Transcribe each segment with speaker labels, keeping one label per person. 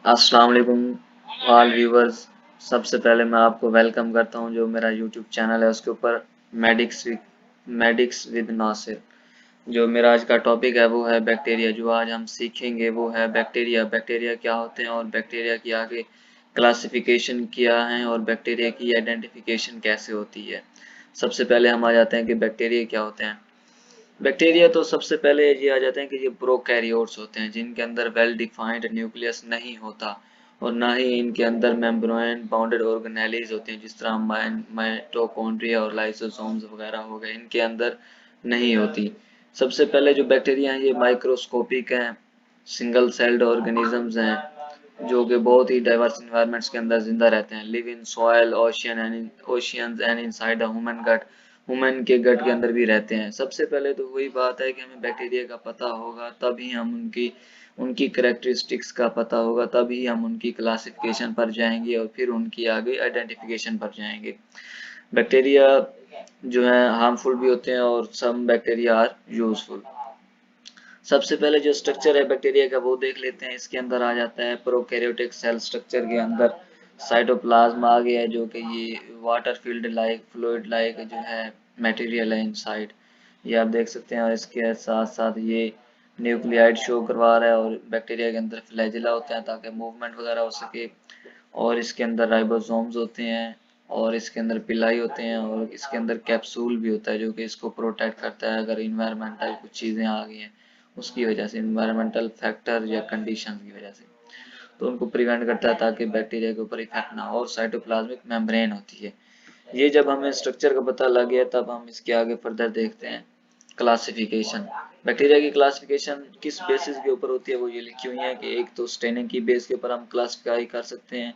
Speaker 1: अस्सलाम वालेकुम all viewers. सबसे पहले मैं आपको वेलकम करता हूं जो मेरा यूट्यूब चैनल है उसके ऊपर मेडिक्स विद नासिर। जो मेरा आज का टॉपिक है वो है बैक्टीरिया। जो आज हम सीखेंगे वो है बैक्टीरिया। बैक्टीरिया क्या होते हैं और बैक्टीरिया की आगे क्लासिफिकेशन क्या है और बैक्टीरिया की आइडेंटिफिकेशन कैसे होती है। सबसे पहले हम आ जाते हैं कि बैक्टीरिया क्या होते हैं। बैक्टीरिया तो सबसे पहले ये आ जाते हैं कि ये प्रोकैरियोट्स होते हैं जिनके अंदर वेल डिफाइंड न्यूक्लियस नहीं होता और ना ही इनके अंदर मेम्ब्रेन बाउंडेड ऑर्गेनेलीज होते हैं, जिस तरह माइटोकॉन्ड्रिया और लाइसोसोम्स वगैरह हो गए, इनके अंदर नहीं होती। सबसे पहले जो बैक्टीरिया हैं ये माइक्रोस्कोपिक हैं, सिंगल सेल्ड ऑर्गेनिजम्स हैं जो कि बहुत ही डाइवर्स इन्वायरमेंट्स के अंदर जिंदा रहते हैं। Live in soil, oceans and inside the human gut. Women के गट के अंदर भी रहते हैं। सबसे पहले तो वही बात है कि हमें बैक्टीरिया का पता होगा तभी हम उनकी उनकी करेक्टरिस्टिक्स का पता होगा, तभी हम उनकी क्लासिफिकेशन पर जाएंगे और फिर उनकी आगे आइडेंटिफिकेशन पर जाएंगे। बैक्टीरिया जो है हार्मफुल भी होते हैं और सम बैक्टीरिया आर यूजफुल। सबसे पहले जो स्ट्रक्चर है बैक्टीरिया का वो देख लेते हैं। इसके अंदर आ जाता है प्रोकैरियोटिक सेल स्ट्रक्चर के अंदर साइटोप्लाज्म आ गया है जो कि ये water field like fluid like जो है मटेरियल है इनसाइड, ये आप देख सकते हैं। और इसके साथ साथ ये न्यूक्लियाइड शो करवा रहा है और बैक्टीरिया के अंदर फ्लैजिला होते हैं ताकि मूवमेंट वगैरह हो सके। और इसके अंदर राइबोसोम्स होते हैं और इसके अंदर पिलाई होते हैं और इसके अंदर कैप्सूल भी होता है जो कि इसको प्रोटेक्ट करता है अगर इन्वायरमेंटल कुछ चीज़ें आ गई हैं उसकी वजह से, इन्वायरमेंटल फैक्टर या कंडीशंस की वजह से, तो उनको प्रिवेंट करता है ताकि बैक्टीरिया के ऊपर इफेक्ट ना हो। और साइटोप्लाज्मिक मेम्ब्रेन होती है। ये जब हमें स्ट्रक्चर का पता लग गया तब हम इसके आगे फर्दर देखते हैं क्लासिफिकेशन। बैक्टीरिया की क्लासिफिकेशन किस बेसिस के ऊपर होती है वो ये लिखी हुई है कि एक तो स्टेनिंग की बेस के ऊपर हम क्लासिफाई कर सकते हैं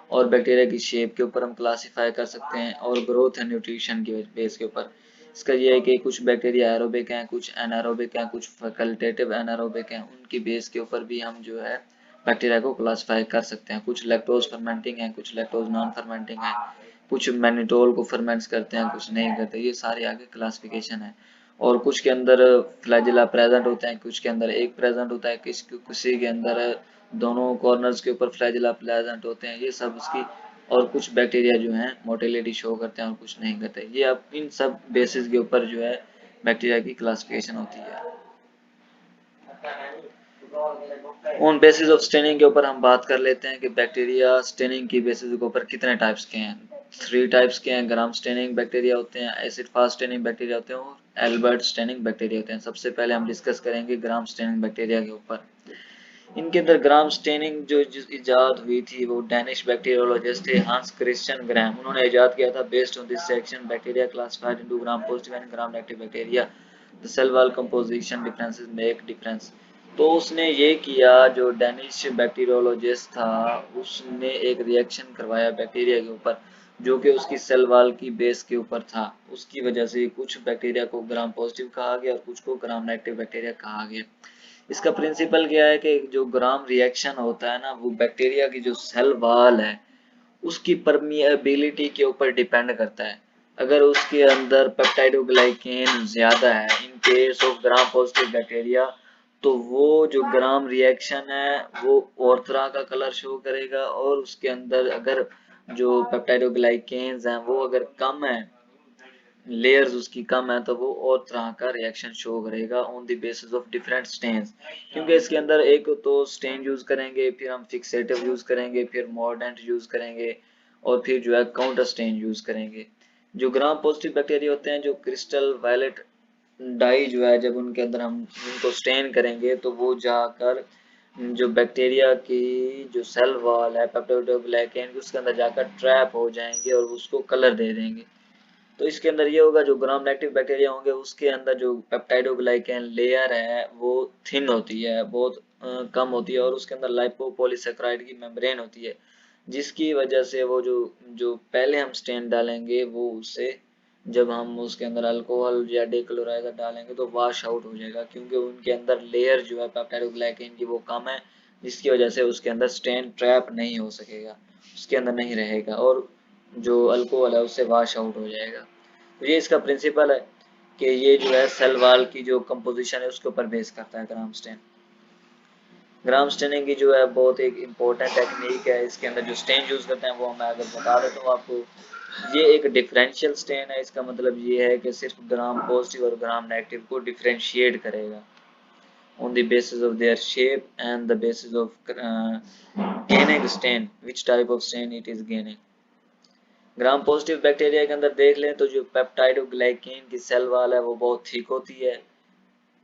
Speaker 1: और बैक्टीरिया की शेप के ऊपर हम क्लासिफाई कर सकते हैं और ग्रोथ एंड न्यूट्रिशन की बेस के ऊपर। इसका ये है कि कुछ बैक्टीरिया एरोबिक हैं, कुछ एनारोबिक हैं, कुछ फैकल्टेटिव एनारोबिक हैं, उनकी बेस के ऊपर भी हम जो है बैक्टीरिया को क्लासिफाई कर सकते हैं। कुछ लैक्टोज फर्मेंटिंग है, कुछ लैक्टोज नॉन फर्मेंटिंग है, कुछ मैनिटोल को फर्मेंट्स करते हैं, कुछ नहीं करते। ये सारे आगे क्लासिफिकेशन है। और कुछ के अंदर फ्लैजिला प्रेजेंट होते हैं, कुछ के अंदर एक प्रेजेंट होता है, किसी के अंदर दोनों कॉर्नर्स के ऊपर फ्लैजिला प्रेजेंट होते हैं। ये सब उसकी। और कुछ बैक्टीरिया जो हैं मोटिलिटी शो करते हैं और कुछ नहीं करते। ये अब इन सब बेसिस के ऊपर जो है बैक्टीरिया की क्लासिफिकेशन होती है। उन बेसिस ऑफ स्टेनिंग के ऊपर हम बात कर लेते हैं कि बैक्टीरिया स्टेनिंग की बेसिस के ऊपर कितने टाइप्स के हैं। 3 टाइप्स के हैं। ग्राम स्टेनिंग बैक्टीरिया होते हैं, एसिड फास्ट स्टेनिंग बैक्टीरिया होते हैं और एल्बर्ट स्टेनिंग बैक्टीरिया होते हैं। सबसे पहले हम डिस्कस करेंगे ग्राम स्टेनिंग बैक्टीरिया के ऊपर। इनके अंदर ग्राम स्टेनिंग जो इजाद हुई थी वो डैनिश बैक्टीरियोलॉजिस्ट थे हांस क्रिश्चियन ग्राम, उन्होंने इजाद किया था। Based on this section bacteria classified into gram positive and gram negative bacteria, the cell wall composition differences make difference. तो उसने ये किया, जो डैनिश बैक्टीरियोलॉजिस्ट था उसने एक रिएक्शन करवाया बैक्टीरिया के ऊपर जो कि उसकी सेल वॉल की बेस के ऊपर था। उसकी वजह से कुछ बैक्टीरिया को ग्राम पॉजिटिव कहा गया और कुछ को ग्राम नेगेटिव बैक्टीरिया कहा गया। इसका प्रिंसिपल क्या है कि जो ग्राम रिएक्शन होता है ना वो बैक्टीरिया की जो सेल वॉल है उसकी परमिएबिलिटी के ऊपर डिपेंड करता है। अगर उसके अंदर पेप्टाइडोग्लाइकेन ज्यादा है in case of gram positive bacteria, तो वो जो ग्राम रिएक्शन है वो और तरह का कलर शो करेगा। और उसके अंदर अगर जो पेप्टाइडोग्लाइकेन्स हैं वो अगर कम है, लेयर्स उसकी कम है, तो वो और तरह का रिएक्शन शो करेगा on the basis of different stains. क्योंकि इसके अंदर एक तो स्टेन यूज करेंगे, फिर हम फिक्सेटिव यूज करेंगे, फिर मॉर्डेंट यूज करेंगे और फिर जो है काउंटर स्टेन यूज करेंगे। जो ग्राम पॉजिटिव बैक्टीरिया होते हैं, जो क्रिस्टल वायलेट डाई जो है जब उनके अंदर हम उनको स्टेन करेंगे तो वो जाकर जो बैक्टीरिया की जो सेल वॉल है पेप्टाइडोग्लाइकेन उसके अंदर जाकर ट्रैप हो जाएंगे और उसको कलर दे देंगे। तो इसके अंदर ये होगा, जो ग्राम नेगेटिव बैक्टीरिया होंगे उसके अंदर जो पेप्टाइडोग्लाइकेन लेयर है वो थिन होती है, बहुत कम होती है और उसके अंदर लाइपोपॉलीसेकेराइड की मेम्ब्रेन होती है, जिसकी वजह से वो जो जो पहले हम स्टेन डालेंगे वो उससे जब हम उसके अंदर अल्कोहल या डेक्लोराइड डालेंगे तो वाश आउट हो जाएगा, क्योंकि उनके अंदर लेयर जो है पेप्टाइडोग्लाइकेन की वो कम है, जिसकी वजह से उसके अंदर स्टेन ट्रैप नहीं हो सकेगा, उसके अंदर नहीं रहेगा और जो अल्कोहल है उससे वाश आउट हो जाएगा। तो ये इसका प्रिंसिपल है कि ये जो है सेल वॉल की जो कंपोजिशन है उसके ऊपर बेस करता है ग्राम स्टेन। ग्राम स्टेनिंग की जो है बहुत एक इम्पोर्टेंट टेक्निक है। इसके अंदर जो स्टेन यूज करते हैं वो मैं अगर बता देता हूँ आपको, ये एक डिफरेंशियल स्टेन है। इसका मतलब ये है कि सिर्फ ग्राम पॉजिटिव और ग्राम नेगेटिव को डिफरेंशिएट करेगा on the basis of their shape and the basis of gaining stain, which type of stain it is gaining। Gram positive bacteria के अंदर देख लें तो जो पेप्टाइडोग्लाइकेन की सेल वॉल है वो बहुत थिक होती है,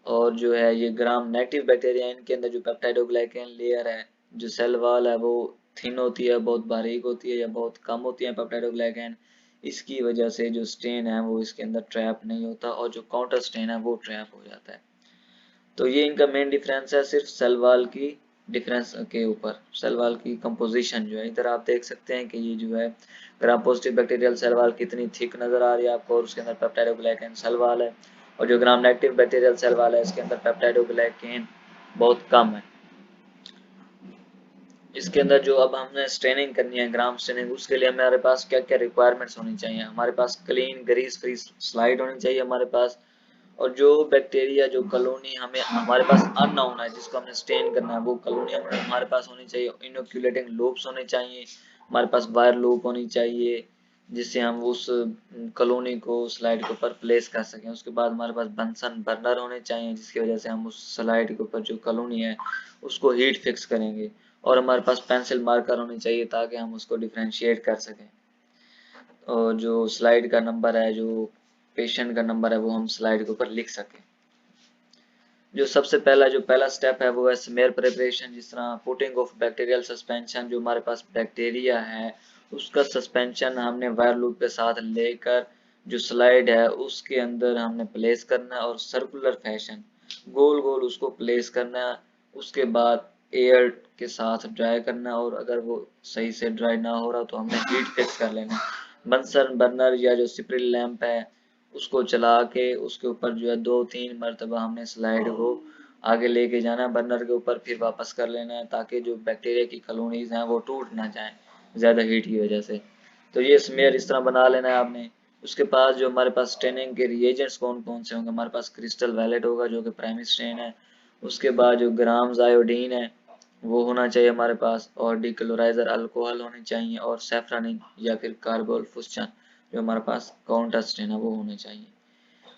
Speaker 1: और जो है ये ग्राम नेगेटिव बैक्टीरिया इनके अंदर जो पेप्टाइडोग्लाइकेन लेयर है, जो सेल वॉल है वो थिन होती है, बहुत बारीक होती है या बहुत कम होती है पेप्टाइडोग्लाइकेन। इसकी वजह से जो स्टेन है वो इसके अंदर ट्रैप नहीं होता और जो काउंटर स्टेन है वो ट्रैप हो जाता है। तो ये इनका मेन डिफरेंस है सिर्फ सेल वॉल की डिफरेंस के ऊपर, सेल वॉल की कंपोजिशन जो है। इधर आप देख सकते हैं कि ये जो है gram positive bacterial cell wall कितनी थिक नजर आ रही है आपको, और उसके अंदर पेप्टाइडोग्लाइकेन सेल वॉल है, और जो gram negative bacterial cell wall है इसके अंदर पेप्टाइडोग्लाइकेन बहुत कम है। इसके अंदर जो अब हमने स्टेनिंग करनी है, ग्राम स्टेनिंग, उसके लिए हमारे पास क्या क्या रिक्वायरमेंट्स होनी चाहिए। हमारे पास क्लीन ग्रीस फ्री स्लाइड होनी चाहिए हमारे पास, और जो बैक्टीरिया जो कॉलोनी हमें हमारे पास अननोन है जिसको हमने स्टेन करना है वो कॉलोनी हमारे पास होनी चाहिए। इनोक्यूलेटिंग लूप्स होने चाहिए हमारे पास, वायर लूप होनी चाहिए जिससे हम उस कॉलोनी को स्लाइड के ऊपर प्लेस कर सकें। उसके बाद हमारे पास बंसन बर्नर होने चाहिए जिसकी वजह से हम उस स्लाइड के ऊपर जो कॉलोनी है उसको हीट फिक्स करेंगे, और हमारे पास पेंसिल मार्कर होनी चाहिए ताकि हम उसको डिफ्रेंशिएट कर सकें, और जो स्लाइड का नंबर है, जो पेशेंट का नंबर है वो हम स्लाइड के ऊपर लिख सकें। जो सबसे पहला स्टेप है वो है स्मेयर प्रिपरेशन, जिस तरह पुटिंग ऑफ बैक्टीरियल सस्पेंशन, जो हमारे पास बैक्टीरिया है उसका सस्पेंशन हमने वायर लूप के साथ लेकर जो स्लाइड है उसके अंदर हमने प्लेस करना है, और सर्कुलर फैशन गोल गोल उसको प्लेस करना है। उसके बाद एयर के साथ ड्राई करना है, और अगर वो सही से ड्राई ना हो रहा तो हमने हीट फिक्स कर लेना है। बंसन बर्नर या जो स्प्रिल लैंप है उसको चला के उसके ऊपर जो है 2-3 मरतबा हमने स्लाइड को आगे लेके जाना है बर्नर के ऊपर, फिर वापस कर लेना है ताकि जो बैक्टीरिया की कॉलोनीज हैं वो टूट ना जाए ज़्यादा हीट की वजह से। तो ये स्मेयर इस तरह बना लेना है आपने। उसके पास जो हमारे पास स्टेनिंग के रिएजेंट्स कौन कौन से होंगे, हमारे पास क्रिस्टल वैलेट होगा जो कि प्राइमरी स्टेन है। उसके बाद जो ग्राम्स आयोडीन है वो होना चाहिए हमारे पास, और डिक्लोराइजर अल्कोहल होने चाहिए, और सेफ्रानिन या फिर कार्बोल फुस्चन जो हमारे पास काउंटर स्टेन है वो होने चाहिए।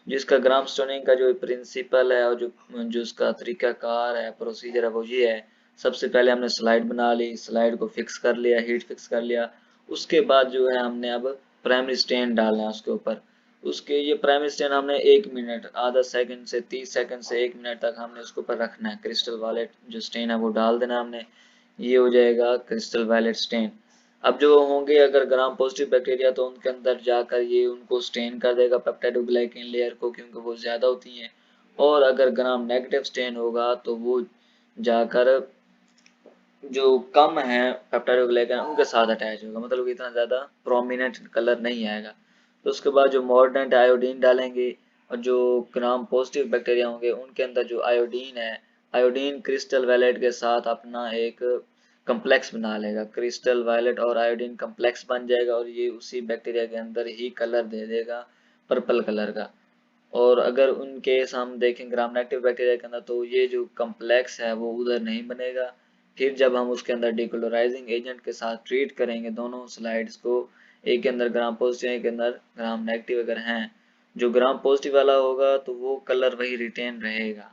Speaker 1: जिसका ग्राम स्टोनिंग का जो प्रिंसिपल है और जो जो उसका तरीकाकार है, प्रोसीजर है वो ये है। सबसे पहले हमने स्लाइड बना ली, स्लाइड को फिक्स कर लिया, हीट फिक्स कर लिया। उसके बाद जो है हमने अब प्राइमरी स्टेन डालना है उसके ऊपर। उसके ये प्राइमरी स्टेन हमने 1 मिनट, आधा सेकंड से 30 सेकंड से 1 मिनट तक हमने उसके ऊपर रखना है। क्रिस्टल वायलेट जो स्टेन है वो डाल देना हमने, ये हो जाएगा क्रिस्टल वायलेट स्टेन। अब जो होंगे अगर ग्राम पॉजिटिव बैक्टीरिया तो उनके अंदर जाकर ये उनको स्टेन कर देगा पेप्टाइडोग्लाइकेन लेयर को, क्योंकि वो ज्यादा होती हैं। और अगर ग्राम नेगेटिव स्टेन होगा तो वो जाकर जो कम है पेप्टाइडोग्लाइकेन उनके साथ अटैच होगा, मतलब कि इतना ज्यादा प्रोमिनेंट कलर नहीं आएगा। तो उसके बाद जो मॉर्डेंट आयोडीन डालेंगे, और जो ग्राम पॉजिटिव बैक्टीरिया होंगे उनके अंदर जो आयोडीन है, आयोडीन क्रिस्टल वैलेट के साथ अपना एक कम्प्लेक्स बना लेगा, क्रिस्टल वायलेट और आयोडीन कम्प्लेक्स बन जाएगा, और ये उसी बैक्टीरिया के अंदर ही कलर दे देगा पर्पल कलर का। और अगर उन केस हम देखें ग्राम नेगेटिव बैक्टीरिया के अंदर तो ये जो कम्प्लेक्स है वो उधर नहीं बनेगा। फिर जब हम उसके अंदर डिक्लोराइजिंग एजेंट के साथ ट्रीट करेंगे दोनों स्लाइड्स को, एक के अंदर ग्राम पॉजिटिव एक के अंदर ग्राम नेगेटिव अगर हैं, जो ग्राम पॉजिटिव वाला होगा तो वो कलर वही रिटेन रहेगा,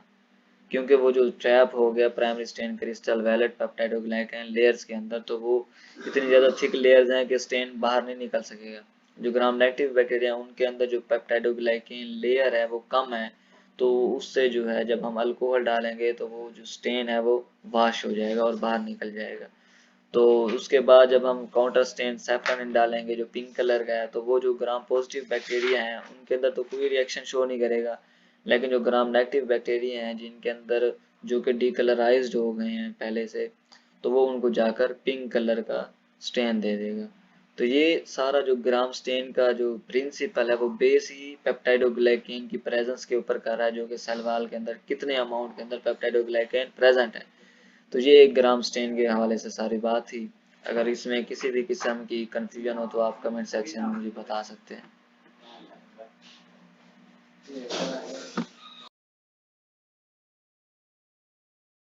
Speaker 1: क्योंकि वो जो ट्रैप हो गया primary stain crystal violet peptidoglycan layers के अंदर, तो वो इतनी ज्यादा थिक लेयर्स हैं कि स्टेन बाहर नहीं निकल सकेगा। जो ग्राम नेगेटिव बैक्टीरिया उनके अंदर जो पेप्टाइडोग्लाइकेन लेयर है वो कम है, तो उससे जो है जब हम अल्कोहल डालेंगे तो वो जो स्टेन है वो वॉश हो जाएगा और बाहर निकल जाएगा। तो उसके बाद जब हम काउंटर स्टेन सैफ्रन डालेंगे जो पिंक कलर का है, तो वो जो ग्राम पॉजिटिव बैक्टीरिया हैं उनके अंदर तो कोई रिएक्शन शो नहीं करेगा, लेकिन जो ग्राम नेगेटिव बैक्टीरिया हैं जिनके अंदर जो कि डीकलराइज्ड हो गए हैं पहले से, तो वो उनको जाकर पिंक कलर का स्टेन दे देगा। तो ये सारा जो ग्राम स्टेन का जो प्रिंसिपल है वो बेस ही पेप्टाइडोग्लाइकेन की प्रेजेंस के ऊपर कर रहा है, जो कि सेल वॉल के अंदर कितने अमाउंट के अंदर पेप्टाइडोग्लाइकेन प्रेजेंट है। तो ये एक ग्राम स्टेन के हवाले से सारी बात थी। अगर इसमें किसी भी किस्म की कंफ्यूजन हो तो आप कमेंट सेक्शन में मुझे बता सकते हैं।